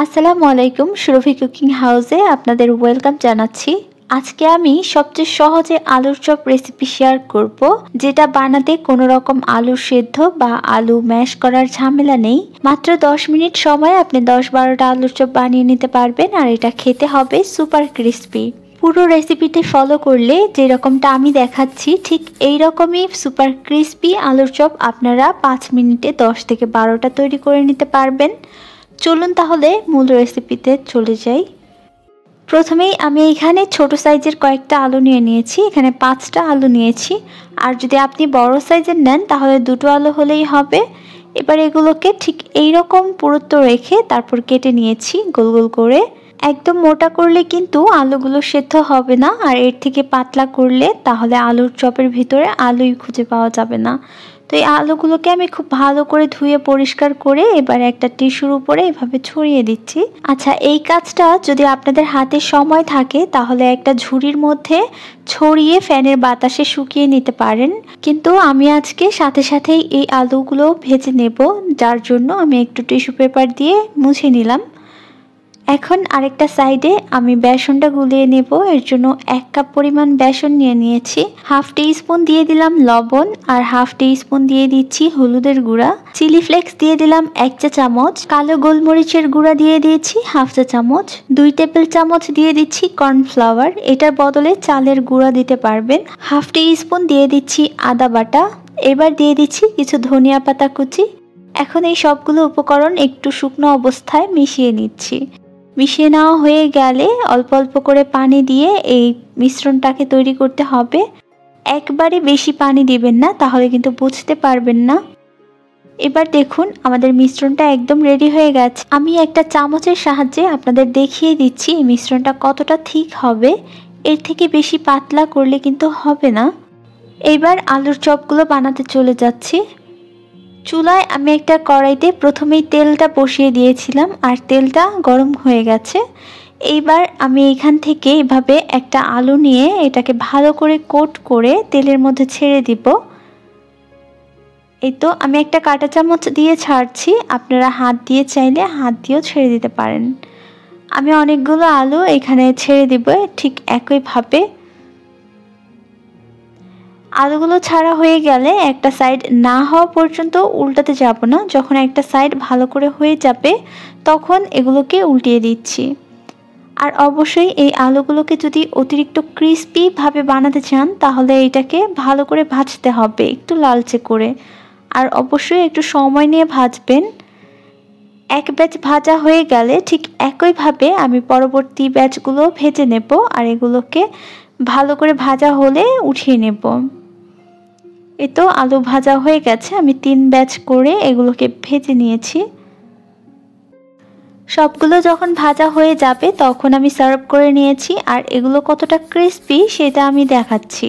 আসসালামু আলাইকুম, সুরভি কুকিং হাউসে আপনাদের ওয়েলকাম জানাচ্ছি। আজকে আমি সবচেয়ে সহজে আলুর চপ রেসিপি শেয়ার করব, যেটা বানাতে কোনো রকম আলু সেদ্ধ বা আলু ম্যাশ করার ঝামেলা নেই। মাত্র 10 মিনিট সময় আপনি 10-12টা আলুর চপ বানিয়ে নিতে পারবেন, আর এটা খেতে হবে সুপার ক্রিস্পি। পুরো রেসিপিটি ফলো করলে যেরকমটা আমি দেখাচ্ছি ঠিক এই রকমই সুপার ক্রিস্পি আলুর চপ আপনারা 5 মিনিটে 10 থেকে 12টা তৈরি করে নিতে পারবেন। চলুন তাহলে মূল রেসিপিতে চলে যাই। প্রথমেই আমি এখানে ছোট সাইজের কয়েকটা আলু নিয়ে নিয়েছি, এখানে 5টা আলু নিয়েছি। আর যদি আপনি বড় সাইজের নেন তাহলে 2টো আলু হলেই হবে। এবার এগুলোকে ঠিক এই রকম পুরুত্ব রেখে তারপর কেটে নিয়েছি গোল গোল করে। একদম মোটা করলে কিন্তু আলুগুলো সেদ্ধ হবে না, আর এর থেকে পাতলা করলে তাহলে আলুর চপের ভিতরে আলুই খুঁজে পাওয়া যাবে না। তো এই আলুগুলোকে আমি খুব ভালো করে ধুয়ে পরিষ্কার করে এবার একটা টিস্যুর উপরে এভাবে ছড়িয়ে দিচ্ছি। আচ্ছা, এই কাজটা যদি আপনাদের হাতে সময় থাকে তাহলে একটা ঝুড়ির মধ্যে ছড়িয়ে ফ্যানের বাতাসে শুকিয়ে নিতে পারেন, কিন্তু আমি আজকে সাথে সাথেই এই আলুগুলো ভেজে নেব, যার জন্য আমি একটু টিস্যু পেপার দিয়ে মুছে নিলাম। এখন আরেকটা সাইডে আমি বেসনটা গুলিয়ে নেব। এর জন্য 1 কাপ পরিমাণ বেসন নিয়ে নিয়েছি। হাফ টি স্পুন দিয়ে দিলাম লবণ, আর হাফ টি স্পুন দিয়ে দিচ্ছি হলুদের গুঁড়া। চিলি ফ্লেক্স দিয়ে দিলাম 1 চা চামচ, কালো গোলমরিচের গুঁড়া দিয়ে দিয়েছি হাফ চা চামচ, 2 টেবিল চামচ দিয়ে দিচ্ছি কর্নফ্লাওয়ার, এটার বদলে চালের গুঁড়া দিতে পারবেন। হাফ টি স্পুন দিয়ে দিচ্ছি আদা বাটা। এবার দিয়ে দিচ্ছি কিছু ধনিয়া পাতা কুচি। এখন এই সবগুলো উপকরণ একটু শুকনো অবস্থায় মিশিয়ে নিচ্ছি। মিশিয়ে নেওয়া হয়ে গেলে অল্প অল্প করে পানি দিয়ে এই মিশ্রণটাকে তৈরি করতে হবে। একবারে বেশি পানি দিবেন না, তাহলে কিন্তু বুঝতে পারবেন না। এবার দেখুন আমাদের মিশ্রণটা একদম রেডি হয়ে গেছে। আমি একটা চামচের সাহায্যে আপনাদের দেখিয়ে দিচ্ছি এই মিশ্রণটা কতটা ঠিক হবে। এর থেকে বেশি পাতলা করলে কিন্তু হবে না। এবার আলুর চপগুলো বানাতে চলে যাচ্ছি। চুলায় আমি একটা কড়াইতে প্রথমেই তেলটা বসিয়ে দিয়েছিলাম, আর তেলটা গরম হয়ে গেছে। এইবার আমি এখান থেকে এভাবে একটা আলু নিয়ে এটাকে ভালো করে কোট করে তেলের মধ্যে ছেড়ে দিব। এই তো আমি একটা কাঁটা চামচ দিয়ে ছাড়ছি, আপনারা হাত দিয়ে চাইলে হাত দিয়েও ছেড়ে দিতে পারেন। আমি অনেকগুলো আলু এখানে ছেড়ে দিব ঠিক একইভাবে। আলুগুলো ছাড়া হয়ে গেলে একটা সাইড না হওয়া পর্যন্ত উল্টাতে যাব না। যখন একটা সাইড ভালো করে হয়ে যাবে তখন এগুলোকে উল্টিয়ে দিচ্ছি। আর অবশ্যই এই আলুগুলোকে যদি অতিরিক্ত ক্রিস্পি ভাবে বানাতে চান তাহলে এটাকে ভালো করে ভাজতে হবে, একটু লালচে করে। আর অবশ্যই একটু সময় নিয়ে ভাজবেন। এক ব্যাচ ভাজা হয়ে গেলে ঠিক একইভাবে আমি পরবর্তী ব্যাচগুলো ভেজে নেব, আর এগুলোকে ভালো করে ভাজা হলে উঠিয়ে নেব। এই তো আলু ভাজা হয়ে গেছে। আমি 3 ব্যাচ করে এগুলোকে ভেজে নিয়েছি। সবগুলো যখন ভাজা হয়ে যাবে তখন আমি সার্ভ করে নিয়েছি, আর এগুলো কতটা ক্রিস্পি সেটা আমি দেখাচ্ছি।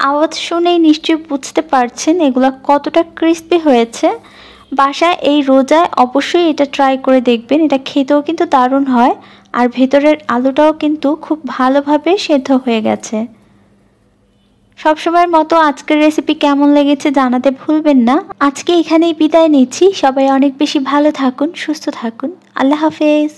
আওয়াজ শুনেই নিশ্চয়ই বুঝতে পারছেন এগুলো কতটা ক্রিস্পি হয়েছে। বাসায় এই রোজায় অবশ্যই এটা ট্রাই করে দেখবেন, এটা খেতেও কিন্তু দারুণ হয়, আর ভেতরের আলুটাও কিন্তু খুব ভালোভাবে সেদ্ধ হয়ে গেছে। সবসময়ের মতো আজকের রেসিপি কেমন লেগেছে জানাতে ভুলবেন না। আজকে এখানেই বিদায় নিচ্ছি। সবাই অনেক বেশি ভালো থাকুন, সুস্থ থাকুন। আল্লাহ হাফেজ।